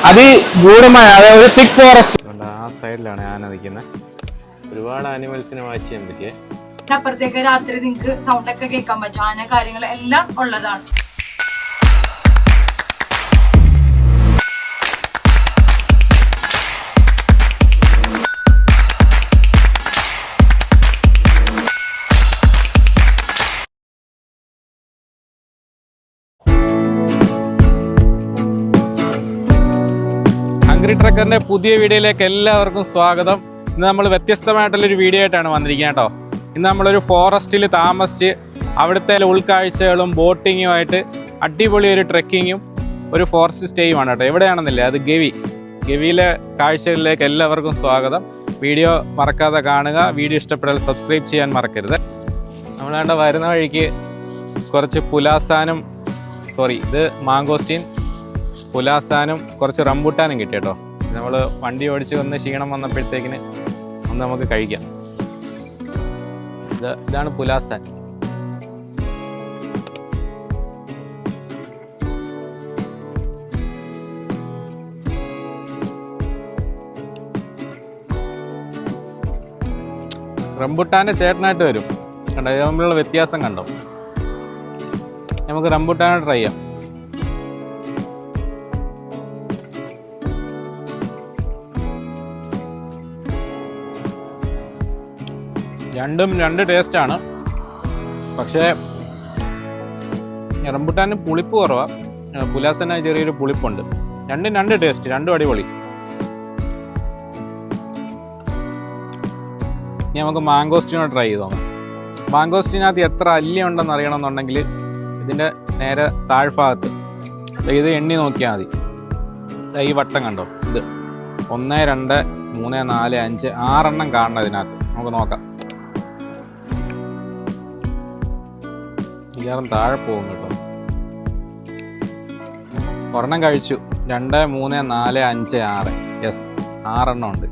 അതിഗൂഢമായ അതായത് thick forest. ആ സൈഡിലാണ് ആന നിൽക്കുന്നത്. ഒരുപാട് ആനിമൽസിനെ വാച്ച് ചെയ്യാൻ പറ്റിയേ. അപ്പുറത്തേക്ക് രാത്രി നിങ്ങൾക്ക് സൗണ്ട് ഒക്കെ കേൾക്കാൻ പറ്റും. ആന കാര്യങ്ങൾ എല്ലാം ഉള്ളതാണ്. ഹംഗ്രി ട്രക്കറിന്റെ പുതിയ വീഡിയോയിലേക്ക് എല്ലാവർക്കും സ്വാഗതം. ഇന്ന് നമ്മൾ വ്യത്യസ്തമായിട്ടുള്ളൊരു വീഡിയോ ആയിട്ടാണ് വന്നിരിക്കുന്നത് കേട്ടോ. ഇന്ന് നമ്മളൊരു ഫോറസ്റ്റിൽ താമസിച്ച് അവിടുത്തെ ഉൾക്കാഴ്ചകളും ബോട്ടിങ്ങുമായിട്ട് അടിപൊളി ഒരു ട്രെക്കിങ്ങും ഒരു ഫോറസ്റ്റ് സ്റ്റേയുമാണ് കേട്ടോ. എവിടെയാണെന്നില്ല, അത് ഗവിയിലെ കാഴ്ചകളിലേക്ക് എല്ലാവർക്കും സ്വാഗതം. വീഡിയോ മറക്കാതെ കാണുക. വീഡിയോ ഇഷ്ടപ്പെട്ടാൽ സബ്സ്ക്രൈബ് ചെയ്യാൻ മറക്കരുത്. നമ്മളാണ്ട് വരുന്ന വഴിക്ക് കുറച്ച് ഇത് മാങ്കോസ്റ്റീൻ, പുലാസാനും കുറച്ച് റംബൂട്ടാനും കിട്ടി കേട്ടോ. നമ്മൾ വണ്ടി ഓടിച്ച് വന്ന് ക്ഷീണം വന്നപ്പോഴത്തേക്കിന് ഒന്ന് നമുക്ക് കഴിക്കാം. ഇതാണ് പുലാസാൻ. റംബൂട്ടാൻ്റെ ചേട്ടനായിട്ട് വരും കണ്ടോ. ഇത് തമ്മിലുള്ള വ്യത്യാസം കണ്ടോ. നമുക്ക് റംബൂട്ടാനെ ട്രൈ ചെയ്യാം. രണ്ട് ടേസ്റ്റാണ്. പക്ഷേ റംബൂട്ടാന് പുളിപ്പ് കുറവാണ്, പുലാസന് ചെറിയൊരു പുളിപ്പുണ്ട്. രണ്ട് ടേസ്റ്റ്, രണ്ടും അടിപൊളി. ഇനി നമുക്ക് മാങ്കോസ്റ്റീനോട് ട്രൈ ചെയ്ത് നോക്കാം. മാങ്കോസ്റ്റീനകത്ത് എത്ര അല്ലി ഉണ്ടെന്ന് അറിയണമെന്നുണ്ടെങ്കിൽ ഇതിൻ്റെ നേരെ താഴ്ഭാഗത്ത് ഇത് എണ്ണി നോക്കിയാൽ മതി. ഈ വട്ടം കണ്ടോ, ഇത് 1, 2, 3, 4, 5, 6 കാണണം ഇതിനകത്ത്. നമുക്ക് നോക്കാം. ഇയാളും താഴെ പോകും കേട്ടോ. ഒരെണ്ണം കഴിച്ചു. 2, 3, 4, 5, 6. യെസ്, 6 ഉണ്ട്.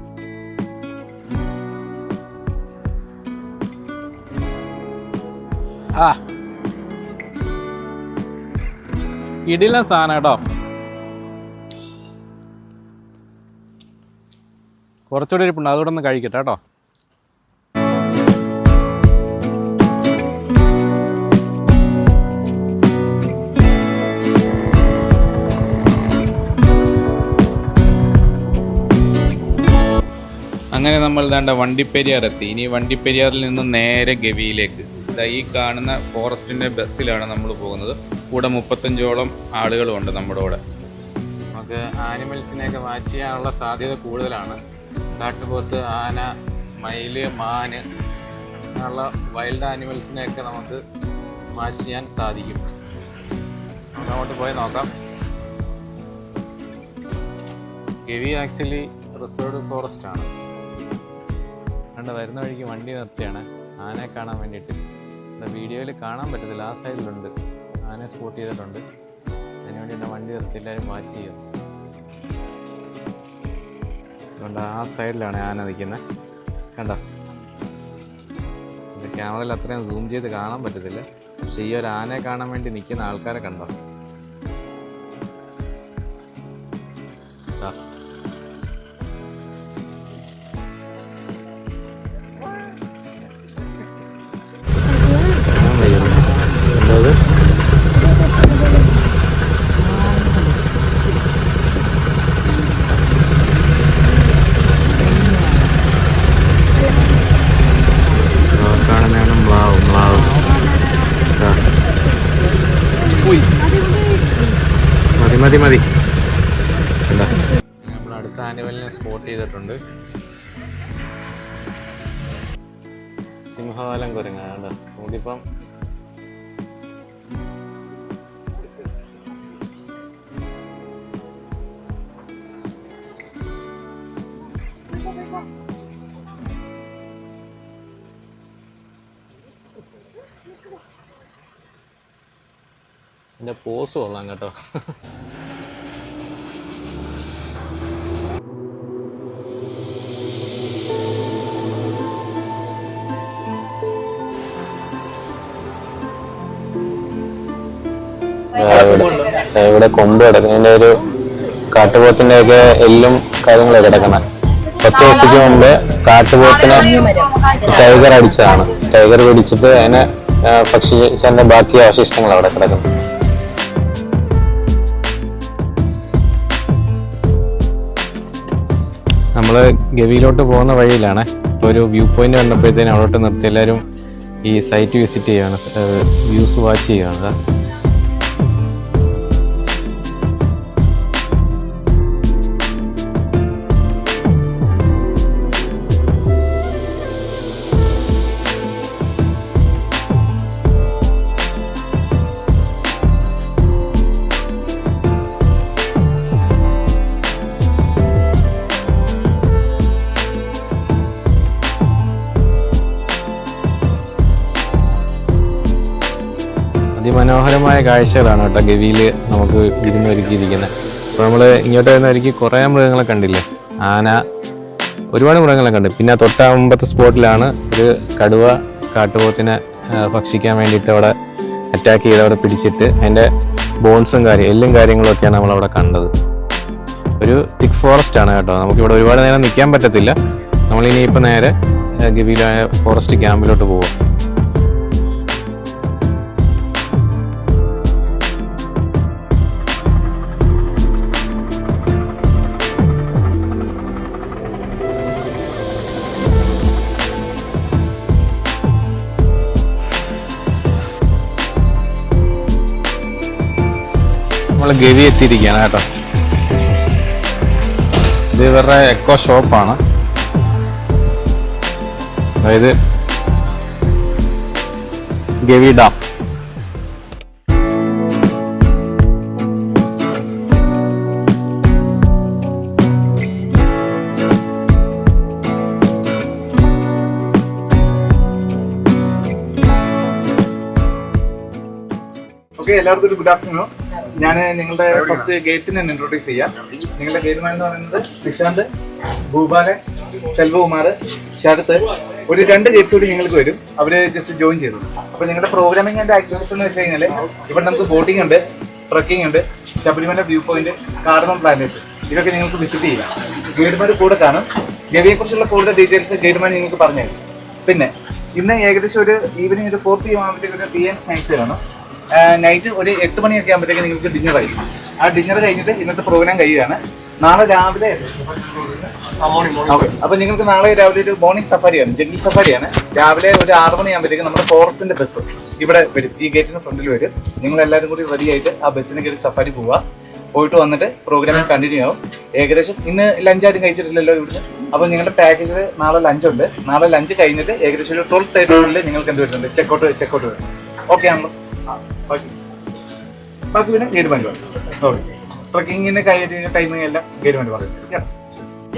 ഇടിലൻ സാധനം കേട്ടോ. കുറച്ചുകൂടി ഇരിപ്പുണ്ട്, അതുകൂടെ ഒന്ന് കഴിക്കട്ടെ കേട്ടോ. അങ്ങനെ നമ്മൾ ദാണ്ട വണ്ടിപ്പെരിയാർ എത്തി. ഇനി വണ്ടിപ്പെരിയാറിൽ നിന്ന് നേരെ ഗവിയിലേക്ക്. ഈ കാണുന്ന ഫോറസ്റ്റിൻ്റെ ബസ്സിലാണ് നമ്മൾ പോകുന്നത്. കൂടെ 35ഓളം ആളുകളുമുണ്ട് നമ്മുടെ കൂടെ. നമുക്ക് ആനിമൽസിനെയൊക്കെ വാച്ച് ചെയ്യാനുള്ള സാധ്യത കൂടുതലാണ്. കാട്ടുപോത്ത്, ആന, മയില്, മാന് അങ്ങനെയുള്ള വൈൽഡ് ആനിമൽസിനെയൊക്കെ നമുക്ക് വാച്ച് ചെയ്യാൻ സാധിക്കും. നമുക്ക് അങ്ങോട്ട് പോയി നോക്കാം. ഗവി ആക്ച്വലി റിസർവ്ഡ് ഫോറസ്റ്റ് ആണ്. വരുന്ന വഴിക്ക് വണ്ടി നിർത്തിയാണ് ആനയെ കാണാൻ വേണ്ടിയിട്ട്. വീഡിയോയിൽ കാണാൻ പറ്റത്തില്ല, ആ സൈഡിലുണ്ട് ആനയെ സ്പോട്ട് ചെയ്തിട്ടുണ്ട്. അതിനുവേണ്ടി എൻ്റെ വണ്ടി നിർത്തി എല്ലാവരും വാച്ച് ചെയ്യും. അതുകൊണ്ട് ആ സൈഡിലാണ് ആന നിൽക്കുന്നത് കണ്ടോ. എൻ്റെ ക്യാമറയിൽ അത്രയും സൂം ചെയ്ത് കാണാൻ പറ്റത്തില്ല. പക്ഷേ ഈ ഒരു ആനയെ കാണാൻ വേണ്ടി നിൽക്കുന്ന ആൾക്കാരെ കണ്ടോ. മതി നമ്മൾ അടുത്ത ആനിമലിനെ സ്പോട്ട് ചെയ്തിട്ടുണ്ട്. സിംഹവാലൻ കുരങ്ങാണ്. നമുക്കിപ്പം എൻ്റെ പോസ് കൊള്ളാം കേട്ടോ. ഇവിടെ കൊമ്പ് കിടക്കുന്നതിന്റെ ഒരു കാട്ടുപോത്തിന്റെ ഒക്കെ എല്ലും കാര്യങ്ങളൊക്കെ കിടക്കണം. 10 ദിവസത്തിന് മുമ്പ് കാട്ടുപോത്തിനെ ടൈഗർ അടിച്ചതാണ്. ടൈഗർ പിടിച്ചിട്ട് അതിനെ ഭക്ഷിച്ചതിന്റെ ബാക്കി അവശിഷ്ടങ്ങൾ അവിടെ കിടക്കുന്നു. നമ്മൾ ഗവിയിലോട്ട് പോകുന്ന വഴിയിലാണ്. ഇപ്പോൾ ഒരു വ്യൂ പോയിന്റ് കണ്ടപ്പോഴത്തേനും അവിടോട്ട് നിർത്തി എല്ലാവരും ഈ സൈറ്റ് വിസിറ്റ് ചെയ്യുകയാണ്, വ്യൂസ് വാച്ച് ചെയ്യുകയാണ്. അതിമനോഹരമായ കാഴ്ചകളാണ് കേട്ടോ ഗവിയിൽ നമുക്ക് വിരുന്നൊരുക്കിയിരിക്കുന്നത്. അപ്പോൾ നമ്മൾ ഇങ്ങോട്ട് വരുന്നവർക്ക് കുറേ മൃഗങ്ങളെ കണ്ടില്ലേ, ആന, ഒരുപാട് മൃഗങ്ങളെ കണ്ട്. പിന്നെ തൊട്ട മുമ്പത്തെ സ്പോട്ടിലാണ് ഒരു കടുവ കാട്ടുപോത്തിനെ ഭക്ഷിക്കാൻ വേണ്ടിയിട്ട് അവിടെ അറ്റാക്ക് ചെയ്ത് അവിടെ പിടിച്ചിട്ട് അതിൻ്റെ ബോൺസും എല്ലും കാര്യങ്ങളൊക്കെയാണ് നമ്മളവിടെ കണ്ടത്. ഒരു തിക്ക് ഫോറസ്റ്റ് ആണ് കേട്ടോ. നമുക്കിവിടെ ഒരുപാട് നേരം നിൽക്കാൻ പറ്റത്തില്ല. നമ്മളിനിയിപ്പോൾ നേരെ ഗവിയിലെ ഫോറസ്റ്റ് ക്യാമ്പിലോട്ട് പോവാം. നമ്മൾ ഗവി എത്തിയിരിക്കുകയാണ് കേട്ടോ. ഇത് ഇവരുടെ എക്കോ ഷോപ്പാണ്. അതായത് ഗവി ഡാം. എല്ലാവർക്കും ഒരു ഗുഡ് ആഫ്റ്റർനൂൺ. ഞാൻ നിങ്ങളുടെ ഫസ്റ്റ് ഗൈഡ്സിനെ ഇൻട്രോഡ്യൂസ് ചെയ്യാം. നിങ്ങളുടെ ഗൈഡ്മാൻ എന്ന് പറയുന്നത് നിശാന്ത്, ഭൂപാലൻ, സെൽവകുമാർ, ശരത്. ഒരു 2 ഗൈഡ്സ് കൂടി ഞങ്ങൾക്ക് വരും. അവർ ജസ്റ്റ് ജോയിൻ ചെയ്തു. അപ്പോൾ നിങ്ങളുടെ പ്രോഗ്രാമിംഗ് ആൻഡ് ആക്ടിവിറ്റീസ് എന്ന് വെച്ച് കഴിഞ്ഞാൽ ഇവിടെ നമുക്ക് ബോട്ടിംഗ് ഉണ്ട്, ട്രക്കിംഗ് ഉണ്ട്, Sabarimala view point, cardamom plantation, ഇതൊക്കെ നിങ്ങൾക്ക് വിസിറ്റ് ചെയ്യാം. ഗൈഡ്മാർ കൂടെ കാണും. ഗവിയെക്കുറിച്ചുള്ള കൂടുതൽ ഡീറ്റെയിൽസ് ഗൈഡ്മാൻ നിങ്ങൾക്ക് പറഞ്ഞു തരും. പിന്നെ ഇന്ന് ഏകദേശം ഒരു ഈവനിങ് ഒരു 4 PM ആകുമ്പോഴത്തേക്ക് ഒരു ടീ ആൻഡ് സ്നാക്സ് കാണും. നൈറ്റ് ഒരു 8 മണിയൊക്കെ ആകുമ്പോഴത്തേക്ക് നിങ്ങൾക്ക് ഡിന്നർ ആയിരിക്കും. ആ ഡിന്നർ കഴിഞ്ഞിട്ട് ഇന്നത്തെ പ്രോഗ്രാം കഴിയുകയാണ്. നാളെ രാവിലെ അപ്പൊ നിങ്ങൾക്ക് നാളെ രാവിലെ ഒരു മോർണിംഗ് സഫാരിയാണ്, ജംഗിൾ സഫാരിയാണ്. രാവിലെ ഒരു 6 മണിയാകുമ്പോഴത്തേക്ക് നമ്മുടെ ഫോറസ്റ്റിന്റെ ബസ് ഇവിടെ വരും, ഈ ഗേറ്റിന് ഫ്രണ്ടിൽ വരും. നിങ്ങൾ എല്ലാവരും കൂടി റെഡി ആയിട്ട് ആ ബസ്സിന് കയറി സഫാരി പോവുക. പോയിട്ട് വന്നിട്ട് പ്രോഗ്രാമിൽ കണ്ടിന്യൂ ആവും. ഏകദേശം ഇന്ന് ലഞ്ച് ആരും കഴിച്ചിട്ടില്ലല്ലോ ഇവിടുന്ന്. അപ്പോൾ നിങ്ങളുടെ പാക്കേജിൽ നാളെ ലഞ്ച് ഉണ്ട്. നാളെ ലഞ്ച് കഴിഞ്ഞിട്ട് ഏകദേശം ഒരു 12:30 നിങ്ങൾക്ക് എന്ത് വരുന്നുണ്ട്, ചെക്കൗട്ട് വരും. ഓക്കെ ആണല്ലോ. ബാക്കി പിന്നെ ഗൈഡ്മാൻ പറയും. ട്രക്കിങ്ങിന്റെ ടൈമിംഗ് എല്ലാം ഗൈഡ്മാൻ പറയും.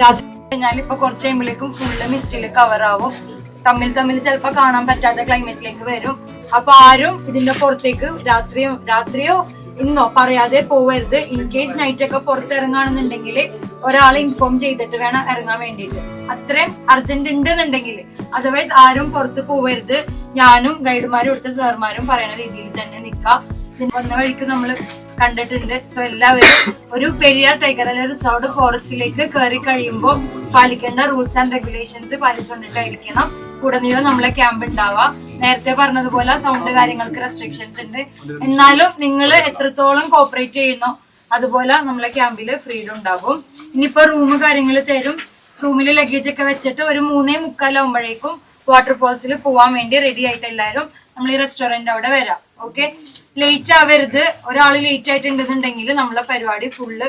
രാത്രി കഴിഞ്ഞാൽ ഇപ്പൊ കുറച്ച് കഴിയുമ്പോഴേക്കും ഫുള്ള് മിസ്റ്റിൽ കവർ ആവും. തമ്മിൽ ചിലപ്പോ കാണാൻ പറ്റാത്ത ക്ലൈമറ്റിലേക്ക് വരും. അപ്പൊ ആരും ഇതിന്റെ പുറത്തേക്ക് രാത്രിയോ ഇന്നോ പറയാതെ പോവരുത്. ഇൻ കേസ് നൈറ്റ് ഒക്കെ പുറത്തിറങ്ങാണെന്നുണ്ടെങ്കിൽ ഒരാളെ ഇൻഫോം ചെയ്തിട്ട് വേണം ഇറങ്ങാൻ വേണ്ടിയിട്ട്. അത്രയും അർജന്റ് ഉണ്ടെന്നുണ്ടെങ്കിൽ. അതർവൈസ് ആരും പുറത്ത് പോവരുത്. ഞാനും ഗൈഡുമാരും ഇവിടുത്തെ സാർമാരും പറയുന്ന രീതിയിൽ തന്നെ നിൽക്കാം. വന്ന വഴിക്ക് നമ്മൾ കണ്ടിട്ടുണ്ട്. സോ എല്ലാവരും ഒരു പെരിയാർ ടൈഗർ അല്ലെങ്കിൽ റിസർവ്ഡ് ഫോറസ്റ്റിലേക്ക് കയറി കഴിയുമ്പോൾ പാലിക്കേണ്ട റൂൾസ് ആൻഡ് റെഗുലേഷൻസ് പാലിച്ചുകൊണ്ടിട്ടായിരിക്കണം ഉടനീളം നമ്മളെ ക്യാമ്പ് ഉണ്ടാവുക. നേരത്തെ പറഞ്ഞതുപോലെ സൗണ്ട് കാര്യങ്ങൾക്ക് റെസ്ട്രിക്ഷൻസ് ഉണ്ട്. എന്നാലും നിങ്ങൾ എത്രത്തോളം കോപ്പറേറ്റ് ചെയ്യുന്നോ അതുപോലെ നമ്മളെ ക്യാമ്പിൽ ഫ്രീഡം ഉണ്ടാകും. ഇനിയിപ്പോ റൂം കാര്യങ്ങൾ തരും. റൂമിൽ ലഗേജ് ഒക്കെ വെച്ചിട്ട് ഒരു 3:45 ആകുമ്പോഴേക്കും വാട്ടർഫോൾസിൽ പോവാൻ വേണ്ടി റെഡി ആയിട്ട് എല്ലാവരും നമ്മൾ ഈ റെസ്റ്റോറന്റ് അവിടെ വരാം. ഓക്കെ, ലേറ്റ് ആവരുത്. ഒരാൾ ലേറ്റ് ആയിട്ടുണ്ടെന്നുണ്ടെങ്കിൽ നമ്മളെ പരിപാടി ഫുള്ള്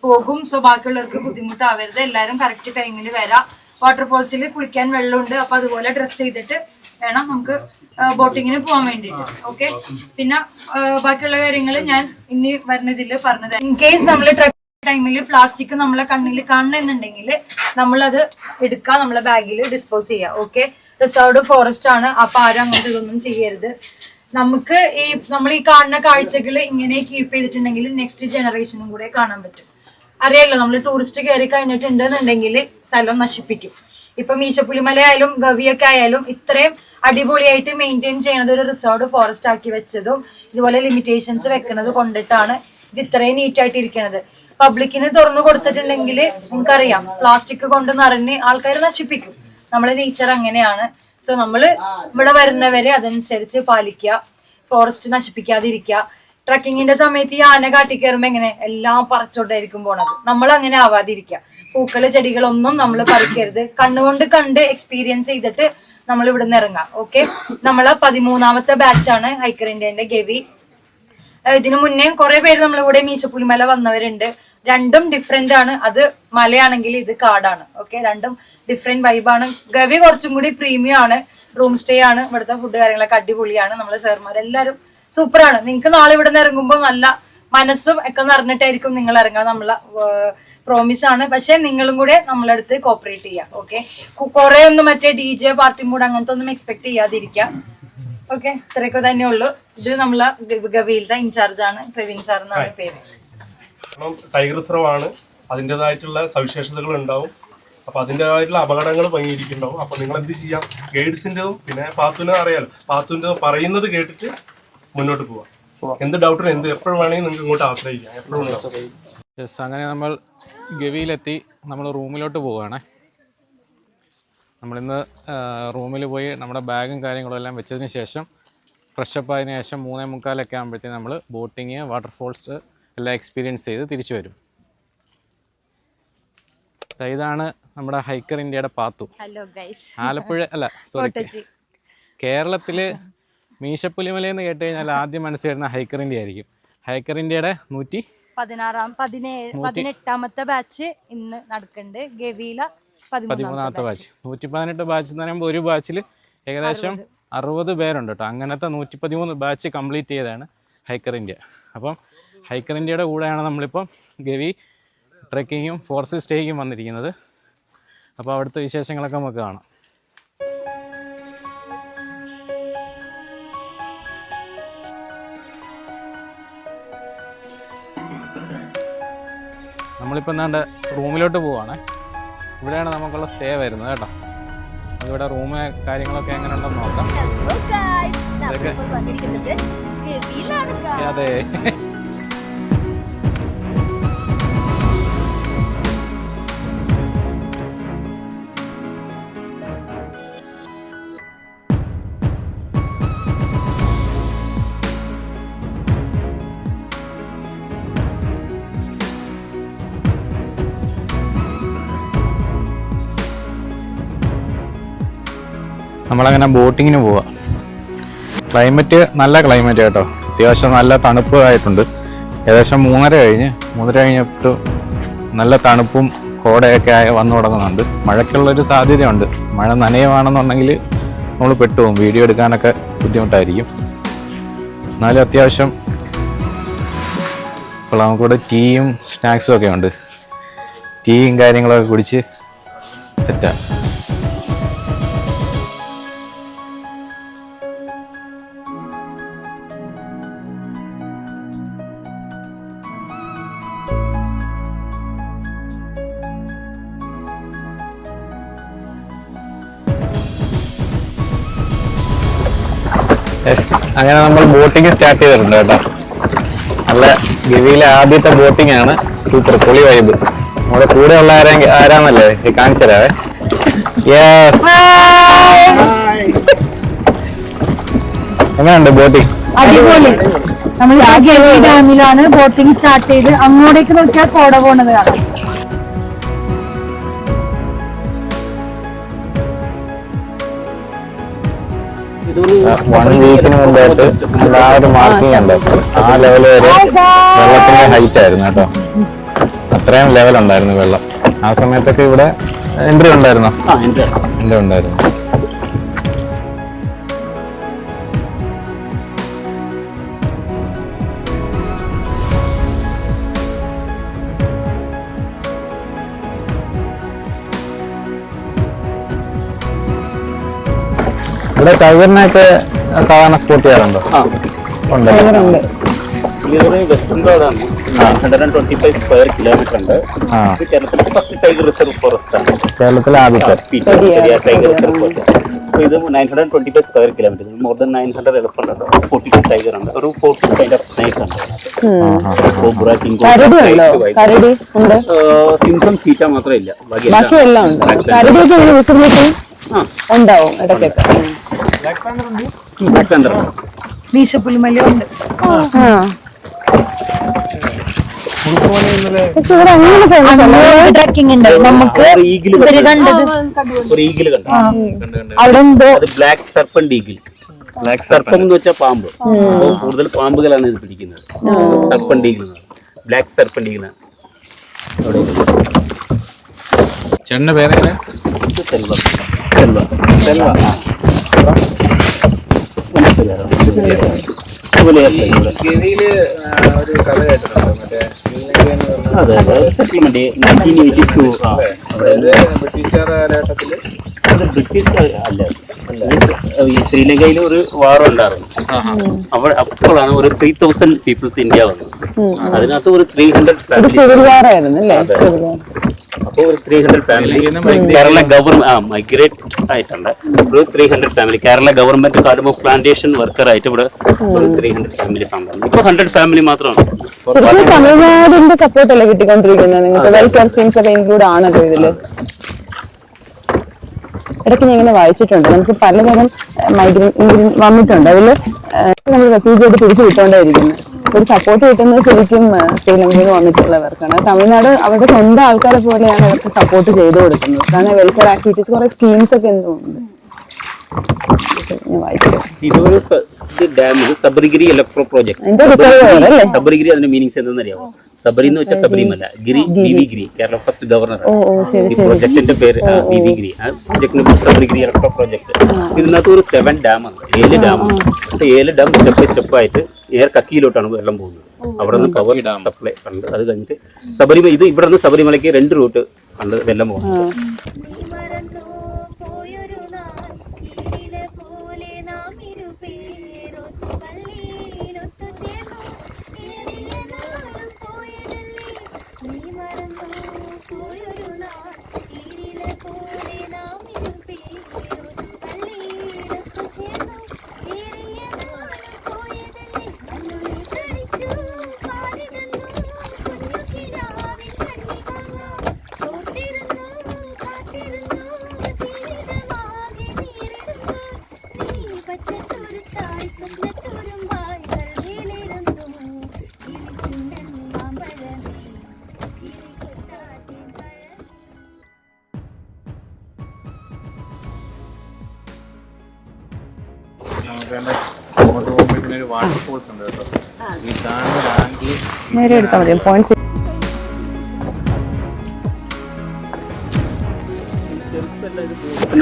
പോകും. സോ ബാക്കിയുള്ളവർക്ക് ബുദ്ധിമുട്ടാവരുത്. എല്ലാവരും കറക്റ്റ് ടൈമിൽ വരാം. വാട്ടർഫോൾസിൽ കുളിക്കാൻ വെള്ളമുണ്ട്. അപ്പൊ അതുപോലെ ഡ്രസ് ചെയ്തിട്ട് വേണം നമുക്ക് ബോട്ടിങ്ങിന് പോകാൻ വേണ്ടിയിട്ട്. ഓക്കെ, പിന്നെ ബാക്കിയുള്ള കാര്യങ്ങൾ ഞാൻ ഇനി വരുന്നതിൽ പറഞ്ഞത്. ഇൻ കേസ് നമ്മൾ ടൈമിൽ പ്ലാസ്റ്റിക് നമ്മളെ കണ്ണിൽ കാണണമെന്നുണ്ടെങ്കിൽ നമ്മളത് എടുക്കുക, നമ്മളെ ബാഗിൽ ഡിസ്പോസ് ചെയ്യുക. ഓക്കെ, റിസർവ്ഡ് ഫോറസ്റ്റ് ആണ്. അപ്പൊ ആരും അങ്ങനത്തെ ഇതൊന്നും ചെയ്യരുത്. നമുക്ക് നമ്മൾ ഈ കാണുന്ന കാഴ്ചകൾ ഇങ്ങനെ കീപ്പ് ചെയ്തിട്ടുണ്ടെങ്കിൽ നെക്സ്റ്റ് ജനറേഷനും കൂടെ കാണാൻ പറ്റും. അറിയാലോ, നമ്മൾ ടൂറിസ്റ്റ് കയറി കഴിഞ്ഞിട്ടുണ്ടെന്നുണ്ടെങ്കിൽ സ്ഥലം നശിപ്പിക്കും. ഇപ്പൊ മീശപ്പുലിമല ആയാലും ഗവിയൊക്കെ ആയാലും ഇത്രയും അടിപൊളിയായിട്ട് മെയിൻറ്റെയിൻ ചെയ്യണത് ഒരു റിസർവ്ഡ് ഫോറസ്റ്റ് ആക്കി വെച്ചതും ഇതുപോലെ ലിമിറ്റേഷൻസ് വെക്കുന്നത് കൊണ്ടിട്ടാണ് ഇത് ഇത്രയും നീറ്റായിട്ട് ഇരിക്കുന്നത്. പബ്ലിക്കിന് തുറന്നു കൊടുത്തിട്ടുണ്ടെങ്കിൽ നിങ്ങൾക്കറിയാം പ്ലാസ്റ്റിക് കൊണ്ട് നിറഞ്ഞ് ആൾക്കാർ നശിപ്പിക്കും. നമ്മളെ നേച്ചർ അങ്ങനെയാണ്. സോ നമ്മള് ഇവിടെ വരുന്നവരെ അതനുസരിച്ച് പാലിക്കുക, ഫോറസ്റ്റ് നശിപ്പിക്കാതിരിക്കുക. ട്രക്കിങ്ങിന്റെ സമയത്ത് ഈ ആന കാട്ടിക്കയറുമ്പോ എങ്ങനെ എല്ലാം പറിച്ചോണ്ടായിരിക്കും പോണത്. നമ്മൾ അങ്ങനെ ആവാതിരിക്കുക. പൂക്കള് ചെടികളൊന്നും നമ്മൾ പറിക്കരുത്. കണ്ണുകൊണ്ട് കണ്ട് എക്സ്പീരിയൻസ് ചെയ്തിട്ട് നമ്മൾ ഇവിടെ നിന്ന് ഇറങ്ങാം. ഓക്കെ, നമ്മളെ 13ാമത്തെ ബാച്ചാണ് ഹൈക്കർ ഇന്ത്യന്റെ ഗവി. ഇതിനു മുന്നേ കുറെ പേര് നമ്മളിവിടെ മീശപ്പുലിമല വന്നവരുണ്ട്. രണ്ടും ഡിഫറെന്റ് ആണ്. അത് മലയാണെങ്കിൽ ഇത് കാടാണ്. ഓക്കെ, രണ്ടും ഡിഫറെന്റ് വൈബാണ്. ഗവി കുറച്ചും കൂടി പ്രീമിയം ആണ്. റൂം സ്റ്റേ ആണ്. ഇവിടുത്തെ ഫുഡ് കാര്യങ്ങളൊക്കെ അടിപൊളിയാണ്. നമ്മളെ സാർമാരെല്ലാരും സൂപ്പറാണ്. നിങ്ങൾക്ക് നാളെ ഇവിടെ നിന്ന് ഇറങ്ങുമ്പോൾ നല്ല മനസ്സും ഒക്കെ നിറഞ്ഞിട്ടായിരിക്കും നിങ്ങൾ ഇറങ്ങാൻ. നമ്മളെ പ്രോമിസ് ആണ്. പക്ഷെ നിങ്ങളും കൂടെ നമ്മളടുത്ത് കോപ്പറേറ്റ് ചെയ്യാം. ഓക്കെ, കുറെ ഒന്നും മറ്റേ DJ പാർട്ടി മൂഡ് അങ്ങനത്തെ ഒന്നും എക്സ്പെക്ട് ചെയ്യാതിരിക്കാം. ഓക്കെ, ഇത്രയൊക്കെ തന്നെ ഉള്ളൂ. ഇത് നമ്മളെ ഗവിയിലത്തെ ഇൻചാർജ് ആണ്, പ്രവീൺ സാർ എന്നാണ് പേര്. ടൈഗർ റിസർവ് ആണ്, അതിൻ്റെതായിട്ടുള്ള സവിശേഷതകൾ ഉണ്ടാവും. അപ്പൊ അതിൻ്റെതായിട്ടുള്ള അപകടങ്ങൾ ഭംഗിയിരിക്കുന്നുണ്ടാവും. അപ്പൊ നിങ്ങൾ എന്ത് ചെയ്യാം, ഗൈഡ്സിൻ്റെതും പിന്നെ പാത്തുവിനെ അറിയാലോ, പാത്തുവിൻ്റെ പറയുന്നത് കേട്ടിട്ട് മുന്നോട്ട് പോവാം. എന്ത് ഡൗട്ടിനും എപ്പോഴും വേണമെങ്കിൽ നിങ്ങൾക്ക് ഇങ്ങോട്ട് ആശ്രയിക്കാം, എപ്പോഴും ഉണ്ടാവും. യെസ്, അങ്ങനെ നമ്മൾ ഗവിയിലെത്തി. നമ്മൾ റൂമിലോട്ട് പോവുകയാണ്. നമ്മളിന്ന് റൂമിൽ പോയി നമ്മുടെ ബാഗും കാര്യങ്ങളും എല്ലാം വെച്ചതിന് ശേഷം ഫ്രഷപ്പ് ആയതിനു ശേഷം 3:45 ആകുമ്പോഴത്തേക്കും നമ്മൾ ബോട്ടിങ്, വാട്ടർഫോൾസ് എല്ലാം എക്സ്പീരിയൻസ് ചെയ്ത് തിരിച്ചു വരും. ഇതാണ് നമ്മുടെ ഹൈക്കർ ഇന്ത്യയുടെ പാത്തു. ആലപ്പുഴ അല്ല, സോറി, കേരളത്തില് മീശപ്പുലിമലയെന്ന് കേട്ട് കഴിഞ്ഞാൽ ആദ്യം മനസ്സിൽ വരുന്ന ഹൈക്കർ ഇന്ത്യ ആയിരിക്കും. ഹൈക്കർ ഇന്ത്യയുടെ 18ാമത്തെ ബാച്ച് ഇന്ന് നടക്കുന്നുണ്ട്. ഗവിയില 13ാമത്തെ ബാച്ച്. 118 ബാച്ച് എന്ന് പറയുമ്പോൾ ഒരു ബാച്ചിൽ ഏകദേശം 60 പേരുണ്ട് കേട്ടോ. അങ്ങനത്തെ 113 ബാച്ച് കംപ്ലീറ്റ് ചെയ്തതാണ് ഹൈക്കർ ഇന്ത്യ. അപ്പം ഹൈക്കർ ഇന്ത്യയുടെ കൂടെയാണ് നമ്മളിപ്പം ഗവി ട്രെക്കിങ്ങും ഫോറസ്റ്റ് സ്റ്റേക്കും വന്നിരിക്കുന്നത്. അപ്പോൾ അവിടുത്തെ വിശേഷങ്ങളൊക്കെ നമുക്ക് കാണാം. നമ്മളിപ്പോൾ എന്താണ്ട് റൂമിലോട്ട് പോവാണ്. ഇവിടെയാണ് നമുക്കുള്ള സ്റ്റേ വരുന്നത് കേട്ടോ. ഇവിടെ റൂം കാര്യങ്ങളൊക്കെ എങ്ങനെ ഉണ്ടെന്ന് നോക്കാം. അതെ, നമ്മളങ്ങനെ ബോട്ടിങ്ങിന് പോവാം. ക്ലൈമറ്റ് നല്ല ക്ലൈമറ്റ് കേട്ടോ. അത്യാവശ്യം നല്ല തണുപ്പ് ആയിട്ടുണ്ട്. ഏകദേശം 3:30 കഴിഞ്ഞിട്ട് നല്ല തണുപ്പും കോടയൊക്കെ വന്നു തുടങ്ങുന്നുണ്ട്. മഴയ്ക്കുള്ളൊരു സാധ്യതയുണ്ട്. മഴ നനയുവാണെന്നുണ്ടെങ്കിൽ നമ്മൾ പെട്ടുപോകും. വീഡിയോ എടുക്കാനൊക്കെ ബുദ്ധിമുട്ടായിരിക്കും. എന്നാലും അത്യാവശ്യം നമുക്കിവിടെ ടീയും സ്നാക്സും ഒക്കെ ഉണ്ട്. ടീയും കാര്യങ്ങളൊക്കെ കുടിച്ച് സെറ്റാണ്. യെസ്, അങ്ങനെ നമ്മൾ ബോട്ടിങ് സ്റ്റാർട്ട് ചെയ്തിട്ടുണ്ട് കേട്ടോ. നല്ല ഗവിയിലെ ആദ്യത്തെ ബോട്ടിംഗ് ആണ്. സൂപ്പർ പൊളി വൈബ്. നമ്മുടെ കൂടെ ഉള്ള ആരാന്നല്ലേ കാണിച്ചു തരാവേ. യെസ്, എങ്ങനെയുണ്ട് ബോട്ടിങ്? അടിപൊളി. നമ്മൾ ഗവി ഡാമിലാണ് ബോട്ടിംഗ് സ്റ്റാർട്ട് ചെയ്ത്. അങ്ങോട്ടേക്ക് നോക്കിയാൽ കോട പോണത് കാണാം. 1 വീക്കിന് മുമ്പായിട്ട് ആ ഒരു മാർക്കിംഗ് ഉണ്ട്. ആ ലെവൽ വരെ വെള്ളത്തിന്റെ ഹൈറ്റ് ആയിരുന്നു കേട്ടോ. അത്രയും ലെവൽ ഉണ്ടായിരുന്നു വെള്ളം. ആ സമയത്തൊക്കെ ഇവിടെ എൻട്രി ഉണ്ടായിരുന്നോ? എൻട്രി ഉണ്ടായിരുന്നു. ഇവിടെ ടൈഗറിനെയൊക്കെ സാധാരണ സ്പോട്ട് ചെയ്യാറുണ്ടോ? ഉണ്ട്. വെസ്റ്റേൺ റോഡാണ്. 125 സ്ക്വയർ കിലോമീറ്റർ ഉണ്ട്. കേരളത്തിലെ ഫസ്റ്റ് ടൈഗർ റിസർവ് ഫോറസ്റ്റ് ആണ്. കേരളത്തിലെ ആദ്യത്തെ ടൈഗർ റിസർവ് ഫോറസ്റ്റ്. അപ്പോൾ ഇത് 925 square kilometre, more than 900 elephant ഉണ്ട്, 42 ടൈഗർ ഉണ്ട്, ഒരു 40 കൈൻഡ് ഓഫ് സ്നേക്സ് ഉണ്ട്. കോബ്ര, കരടി ഉണ്ടോ? കരടി ഉണ്ട്, സിംഹം, ചീറ്റ മാത്രമേ ഇല്ല, ബാക്കി എല്ലാം ഉണ്ട്. കരടിയൊക്കെ വിസിബിലിറ്റി ഉണ്ടാവും ഇടയ്ക്കൊക്കെ. Black Panther മീശപ്പുലിമലയുണ്ട്. പക്ഷെ ഇവിടെ അങ്ങനെ ഫേമസ് അല്ല. ട്രക്കിംഗ് ഉണ്ട് നമുക്ക്. ഇവര് കണ്ടത് ഒരു ഈഗിൾ കണ്ടു. അവിടെ എന്തോ അത് ബ്ലാക്ക് സർപ്പന്റ് ഈഗിൾ. ബ്ലാക്ക് സർപ്പം എന്ന് വെച്ചാൽ പാമ്പ്. അപ്പോൾ കൂടുതൽ പാമ്പുകളാണ് ഇത് പിടിക്കുന്നത്. Serpent eagle, black serpent eagle. ചേട്ടൻ്റെ പേരെങ്ങനെ? സെൽവ സെൽവ സെൽവ ഗവിയില് ഒരു കഥ കേട്ടിട്ടുണ്ടോ? മറ്റേ അതെ, സെറ്റിൽമെന്റ് 1982. അതായത് ബ്രിട്ടീഷുകാർ കാലഘട്ടത്തില് അത് ബ്രിട്ടീഷ് അല്ല, ഈ ശ്രീലങ്കയിൽ ഒരു വാർ ഉണ്ടായിരുന്നു. അപ്പോഴാണ് ഒരു 3000 പീപ്പിൾസ് ഇന്ത്യ വന്നത്. അതിനകത്ത് ഒരു 300 സിവിൽ വാർ ആയിരുന്നു അല്ലേ? സിവിൽ വാർ. അപ്പോൾ ഒരു 300 ഫാമിലി കേരള ഗവൺമെന്റ് മൈഗ്രേറ്റ് ആയിട്ടുണ്ട്. ഒരു 300 family Kerala government cardamom plantation worker ആയിട്ട് ഇവിടെ ഒരു 300 ഫാമിലീസ് ഉണ്ടായിരുന്നു. ഇപ്പോൾ 100 ഫാമിലി മാത്രമാണ്. ശരിക്കും തമിഴ്നാടിന്റെ സപ്പോർട്ട് അല്ലേ കിട്ടിക്കൊണ്ടിരിക്കുന്നത്? നിങ്ങൾക്ക് വെൽഫെയർ സ്കീംസ് ഒക്കെ ഇൻക്ലൂഡ് ആണല്ലോ ഇതില്. ഇടയ്ക്ക് ഞാൻ ഇങ്ങനെ വായിച്ചിട്ടുണ്ട്, നമുക്ക് പലതരം മൈഗ്രന്റ് വന്നിട്ടുണ്ട്. അതിൽ നമ്മൾ റെഫ്യൂജിയായിട്ട് തിരിച്ചു വിട്ടുകൊണ്ടേയിരിക്കുന്നത്. ഒരു സപ്പോർട്ട് കിട്ടുന്നത് ശരിക്കും ശ്രീലങ്കയിൽ വന്നിട്ടുള്ളവർക്കാണ്. തമിഴ്നാട് അവരുടെ സ്വന്തം ആൾക്കാരെ പോലെയാണ് അവർക്ക് സപ്പോർട്ട് ചെയ്തു കൊടുക്കുന്നത്. കാരണം വെൽഫെയർ ആക്ടിവിറ്റീസ് കുറെ സ്കീംസ് ഒക്കെ എന്തോ ഉണ്ട്. ഞാൻ വായിച്ചിട്ടുണ്ട്. ഇതൊരു ഡാം, ഇത് സബരിഗിരി ഇലക്ട്രോ പ്രോജക്ട്. സബരിഗിരി അതിന്റെ മീനിങ്സ് എന്താണെന്ന് അറിയാമോ? സബരി എന്ന് വെച്ചാൽ ശബരിമല, ഗിരി ബി.വി. ഗിരി, കേരള ഫസ്റ്റ് ഗവർണർ. ഈ പ്രോജക്ടിന്റെ പേര് ബി.വി. ഗിരി. ആ പ്രോജക്ടിന് സബരിഗിരി ഇലക്ട്രോ പ്രോജക്ട്. ഇതിനകത്ത് ഒരു 7 ഡാമാണ്, 7 ഡാമാണ്. 7 ഡാം സ്റ്റെപ്പ് ബൈ സ്റ്റെപ്പ് ആയിട്ട് കക്കിയിലോട്ടാണ് വെള്ളം പോകുന്നത്. അവിടെ നിന്ന് പവർ സപ്ലൈ കണ്ട് അത് കഴിഞ്ഞിട്ട് ശബരിമല, ഇത് ഇവിടെ നിന്ന് ശബരിമലയ്ക്ക് 2 റൂട്ട് കണ്ട് വെള്ളം പോകുന്നത്. അങ്ങോട്ട് പോകുമ്പോൾ ഇതിനൊരു വാട്ടർഫോൾസ് ഉണ്ട് കേട്ടോ. ഈ കാണുന്ന ആംഗിൾ നേരെ എടുത്താൽ മതി. പോയിന്റ്സ്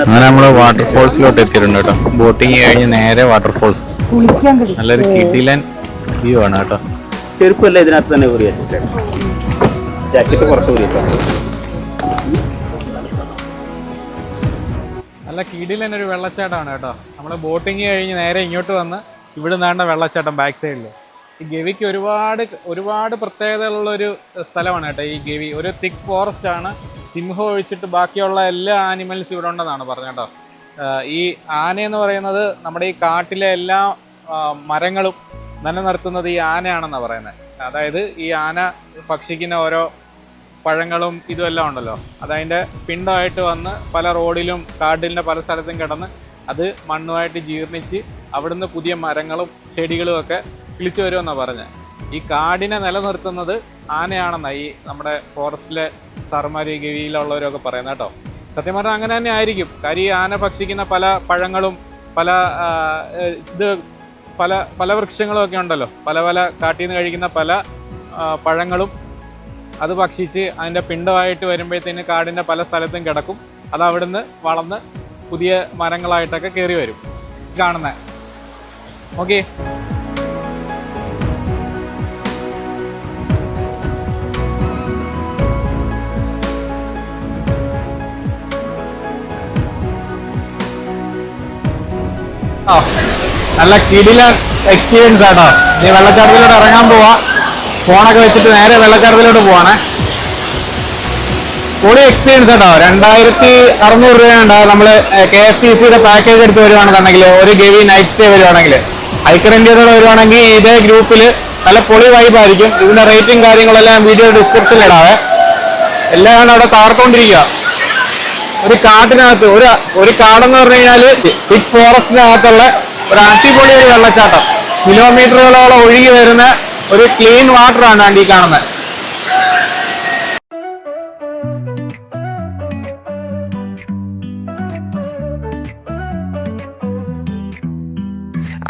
അങ്ങനെ നമ്മൾ വാട്ടർഫോൾസിലോട്ട് എത്തിയിട്ടുണ്ട് കേട്ടോ. ബോട്ടിങ് കഴിഞ്ഞ് നേരെ വാട്ടർഫോൾസ്. നല്ലൊരു കിടിലൻ വ്യൂ ആണ് കേട്ടോ. ചെരുപ്പല്ല ഇതിനകത്ത് തന്നെ ഊരി വെച്ചിട്ട്, ജാക്കറ്റ് പുറത്ത് ഊരി വെച്ചോ. നല്ല കിടിലൻ ഒരു വെള്ളച്ചാട്ടമാണ് കേട്ടോ. നമ്മൾ ബോട്ടിങ് കഴിഞ്ഞ് നേരെ ഇങ്ങോട്ട് വന്ന് ഇവിടെ നിന്നാണ്ട വെള്ളച്ചാട്ടം ബാക്ക് സൈഡിൽ. ഈ ഗവിക്ക് ഒരുപാട് പ്രത്യേകതകളുള്ളൊരു സ്ഥലമാണ് കേട്ടോ ഈ ഗവി. ഒരു തിക്ക് ഫോറസ്റ്റ് ആണ്. സിംഹം ഒഴിച്ചിട്ട് ബാക്കിയുള്ള എല്ലാ ആനിമൽസും ഇവിടെ ഉണ്ടെന്നാണ് പറഞ്ഞത് കേട്ടോ. ഈ ആനയെന്ന് പറയുന്നത് നമ്മുടെ ഈ കാട്ടിലെ എല്ലാ മരങ്ങളും നിലനിർത്തുന്നത് ഈ ആനയാണെന്നാണ് പറയുന്നത്. അതായത് ഈ ആന ഭക്ഷിക്കുന്ന ഓരോ പഴങ്ങളും ഇതുമെല്ലാം ഉണ്ടല്ലോ, അതതിൻ്റെ പിണ്ടമായിട്ട് വന്ന് പല റോഡിലും കാടിൻ്റെ പല സ്ഥലത്തും കിടന്ന് അത് മണ്ണുമായിട്ട് ജീർണിച്ച് അവിടുന്ന് പുതിയ മരങ്ങളും ചെടികളും ഒക്കെ കിളിച്ചു വരുമെന്നാണ് പറഞ്ഞത്. ഈ കാടിനെ നിലനിർത്തുന്നത് ആനയാണെന്നാണ് ഈ നമ്മുടെ ഫോറസ്റ്റിലെ സാറുമാർ ഗവിയിലുള്ളവരൊക്കെ പറയുന്നത് കേട്ടോ. സത്യം പറഞ്ഞാൽ അങ്ങനെ തന്നെ ആയിരിക്കും. കാര്യം ഈ ആന ഭക്ഷിക്കുന്ന പല പഴങ്ങളും പല വൃക്ഷങ്ങളും ഒക്കെ ഉണ്ടല്ലോ, പല കാട്ടിൽ നിന്ന് കഴിക്കുന്ന പല പഴങ്ങളും അത് ഭക്ഷിച്ച് അതിൻ്റെ പിണ്ടമായിട്ട് വരുമ്പോഴത്തേന് കാടിൻ്റെ പല സ്ഥലത്തും കിടക്കും. അത് അവിടുന്ന് വളർന്ന് പുതിയ മരങ്ങളായിട്ടൊക്കെ കയറി വരും. കാണുന്നത് ഓക്കെ. നല്ല കിടിലൻ എക്സ്പീരിയൻസ് ആട്ടോ. നീ വെള്ളച്ചാട്ടത്തിലോട്ട് ഇറങ്ങാൻ പോവാ. ഫോണൊക്കെ വെച്ചിട്ട് നേരെ വെള്ളച്ചാട്ടത്തിലോട്ട് പോവാണേ. പൊളി എക്സ്പീരിയൻസ് കേട്ടോ. 2600 രൂപയുണ്ട്. നമ്മൾ KFTCയുടെ പാക്കേജ് എടുത്ത് വരുവാണെന്നുണ്ടെങ്കിൽ ഒരു ഗവി നൈറ്റ് സ്റ്റേ വരുവാണെങ്കിൽ ഐക്കറന്റിയോടെ വരുവാണെങ്കിൽ ഇതേ ഗ്രൂപ്പിൽ നല്ല പൊളി വൈബായിരിക്കും. ഇതിന്റെ റേറ്റിംഗ് കാര്യങ്ങളെല്ലാം വീഡിയോ ഡിസ്ക്രിപ്ഷനിൽ ഇടാവേ. എല്ലാം അവിടെ തകർത്തോണ്ടിരിക്കുക. ഒരു കാട്ടിനകത്ത് ഒരു കാടെന്ന് പറഞ്ഞു കഴിഞ്ഞാൽ ബിഗ് ഫോറസ്റ്റിനകത്തുള്ള ഒരു അടിപൊളി ഒരു വെള്ളച്ചാട്ടം. കിലോമീറ്ററുകളോളം ഒഴുകി വരുന്ന ഒരു ക്ലീൻ വാട്ടർ ആണ് ഈ കാണുന്നത്.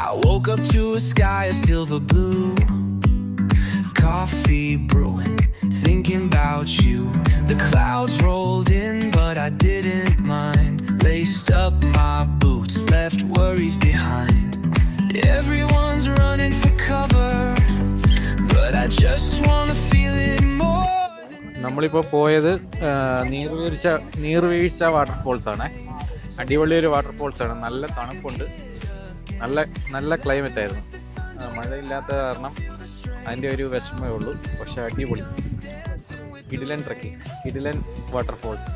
I woke up to a sky of silver blue, coffee brewing, thinking about you. The clouds rolled in, but I didn't mind. Laced up my boots, left worries behind. Everyone's running for cover, but I just wanna feel it more than... നമ്മളിപ്പോൾ പോയത് നീർവീഴ്ച waterfalls ആണ്. അടിപൊളി ഒരു waterfalls ആണ്. നല്ല തണുപ്പുണ്ട്, നല്ല climate ആയിരുന്നു. മഴയില്ലാത്ത കാരണം അതിൻ്റെ ഒരു വിഷമമേ ഉള്ളൂ. പക്ഷെ അടിപൊളി കിടിലൻ ട്രക്കിംഗ്, കിടിലൻ waterfalls.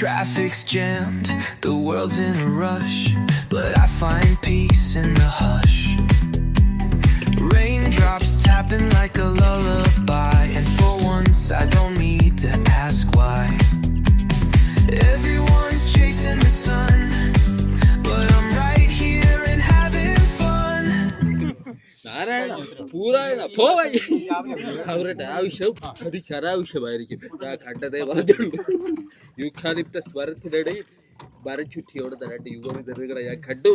Traffic's jammed, the world's in a rush, but I find peace in the hush. Raindrops tapping like a lullaby, and for once I don't need to ask why. Everyone's chasing the sun, but I'm right here and having fun. Narayana പൂരായണ പോവായി അവരുടെ ആവശ്യം അനാവശ്യമായിരിക്കും. ഞാൻ കണ്ടതേ പറഞ്ഞുള്ളൂ. Eucalyptus മരത്തിനിടയിൽ മരച്ചുറ്റിയോട് രണ്ട് യുവമിതറുകളെ ഞാൻ കണ്ടു.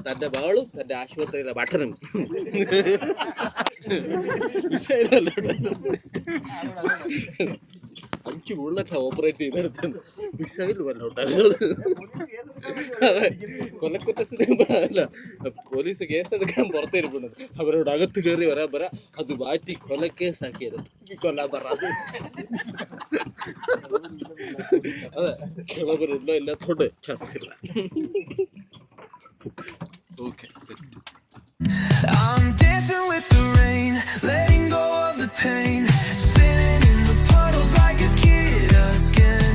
തന്റെ മകളും തന്റെ ആശുപത്രിയിലെ ഭട്ടനും. അഞ്ചു ബുള്ളറ്റ് ഓപ്പറേറ്റ് ചെയ്തെടുത്ത് മിസൈൽ വല്ലോണ്ടാകുന്നത്. കൊലക്കുറ്റത്തിന് പോലീസ് കേസെടുക്കാൻ പുറത്തിരിപ്പുണ്ട്. അവരോട് അകത്ത് കയറി വരാൻ പറ, അത് മാറ്റി കൊലക്കേസാക്കിയത് കൊല്ലാൻ പറ. അതെ, കിളവരുണ്ടോ എല്ലാത്തോണ്ട് ചത്തില്ല. Okay, I'm dancing with the rain, letting go of the pain, spinning in the puddles like a kid again,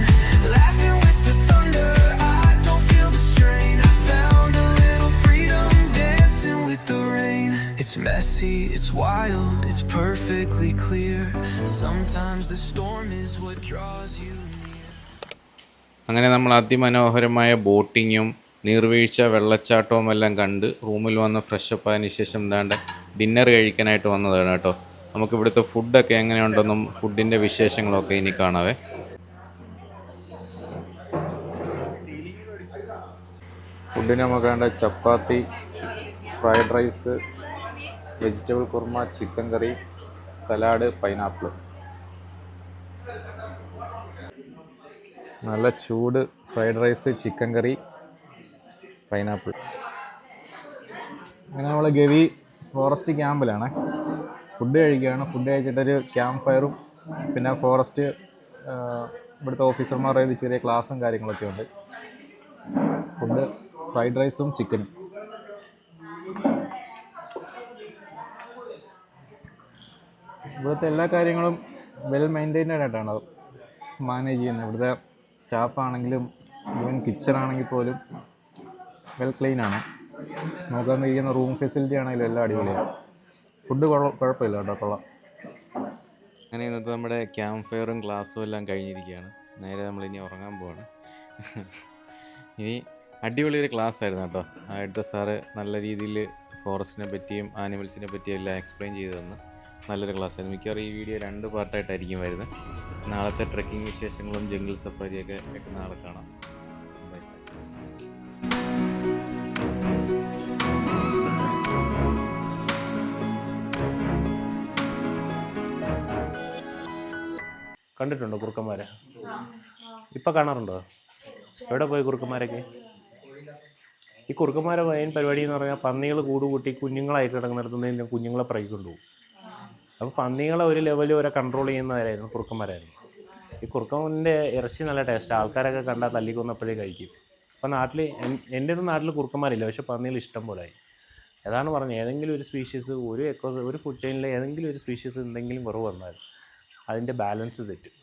laughing with the thunder, I don't feel the strain, I found a little freedom dancing with the rain. It's messy, it's wild, it's perfectly clear, sometimes the storm is what draws you near. അങ്ങനെ നമ്മൾ അതിമനോഹരമായ ബോട്ടിങ്ങും നീർവീഴ്ച വെള്ളച്ചാട്ടവും എല്ലാം കണ്ട് റൂമിൽ വന്ന് fresh up ആയതിനു ശേഷം എന്താണ്ട് ഡിന്നർ കഴിക്കാനായിട്ട് വന്നതാണ് കേട്ടോ. നമുക്ക് ഇവിടുത്തെ ഫുഡൊക്കെ എങ്ങനെയുണ്ടെന്നും ഫുഡിൻ്റെ വിശേഷങ്ങളൊക്കെ ഇനി കാണാവേ. ഫുഡിന് നമുക്ക് വേണ്ട chapati, fried rice, vegetable kurma, chicken curry, salad, pineapple. നല്ല ചൂട് fried rice, chicken curry, pineapple. അങ്ങനെ നമ്മൾ ഗവി ഫോറസ്റ്റ് ക്യാമ്പിലാണ് ഫുഡ് കഴിക്കുകയാണ്. ഫുഡ് കഴിച്ചിട്ടൊരു ക്യാമ്പ് ഫയറും പിന്നെ ഫോറസ്റ്റ് ഇവിടുത്തെ ഓഫീസർമാരുടെ ചെറിയ ക്ലാസ്സും കാര്യങ്ങളൊക്കെ ഉണ്ട്. ഫുഡ് ഫ്രൈഡ് റൈസും ചിക്കനും. ഇവിടുത്തെ എല്ലാ കാര്യങ്ങളും വെൽ മെയിൻറ്റൈൻഡ് ആയിട്ടാണ് മാനേജ് ചെയ്യുന്നത്. ഇവിടുത്തെ സ്റ്റാഫാണെങ്കിലും ഈവൻ കിച്ചൺ ആണെങ്കിൽ പോലും വെൽ ക്ലീനാണ്. നോക്കാൻ ഇരിക്കുന്ന റൂം ഫെസിലിറ്റി ആണെങ്കിലും എല്ലാം അടിപൊളിയാണ്. ഫുഡ് കുഴപ്പമില്ല കേട്ടോ, കൊള്ളാം. അങ്ങനെ ഇന്നത്തെ നമ്മുടെ ക്യാമ്പ് ഫയറും ക്ലാസ്സും എല്ലാം കഴിഞ്ഞിരിക്കുകയാണ്. നേരെ നമ്മളിനി ഉറങ്ങാൻ പോവാണ്. ഇനി അടിപൊളി ഒരു ക്ലാസ് ആയിരുന്നു കേട്ടോ. അടുത്ത സാറ് നല്ല രീതിയിൽ ഫോറസ്റ്റിനെ പറ്റിയും ആനിമൽസിനെ പറ്റിയും എല്ലാം എക്സ്പ്ലെയിൻ ചെയ്തു തന്നു. നല്ലൊരു ക്ലാസ് ആയിരുന്നു. മിക്കവാറും ഈ വീഡിയോ 2 പാർട്ടായിട്ടായിരിക്കും വരുന്നത്. നാളത്തെ ട്രെക്കിംഗ് വിശേഷങ്ങളും ജംഗിൾ സഫാരിയൊക്കെ നാളെ കാണാം. കണ്ടിട്ടുണ്ടോ കുറുക്കന്മാരെ? ഇപ്പം കാണാറുണ്ടോ? എവിടെ പോയി കുറുക്കന്മാരൊക്കെ? ഈ കുറുക്കന്മാരെ മെയിൻ പരിപാടി എന്ന് പറഞ്ഞാൽ പന്നികൾ കൂട് കൂട്ടി കുഞ്ഞുങ്ങളായിട്ട് കിടക്കുന്നിടത്തുനിന്ന് കുഞ്ഞുങ്ങളെ പിറകി കൊണ്ടുപോകും. അപ്പോൾ പന്നികളെ ഒരു ലെവലിൽ വരെ കൺട്രോൾ ചെയ്യുന്നവരായിരുന്നു കുറുക്കന്മാരായിരുന്നു. ഈ കുറുക്കൻ്റെ ഇറച്ചി നല്ല ടേസ്റ്റ്, ആൾക്കാരൊക്കെ കണ്ടാൽ തല്ലിക്കൊന്നപ്പോഴേ കഴിക്കും. അപ്പോൾ നാട്ടിൽ എൻ്റെ ഒരു നാട്ടിൽ കുറുക്കന്മാരില്ല, പക്ഷേ പന്നികൾ ഇഷ്ടം പോലെ ആയി. അതാണ് പറഞ്ഞത്, ഏതെങ്കിലും ഒരു സ്പീഷീസ് ഒരു ഫുഡ് ചെയിനിൽ ഏതെങ്കിലും ഒരു സ്പീഷീസ് എന്തെങ്കിലും കുറവ് വന്നാൽ അതിൻ്റെ ബാലൻസ് തെറ്റും.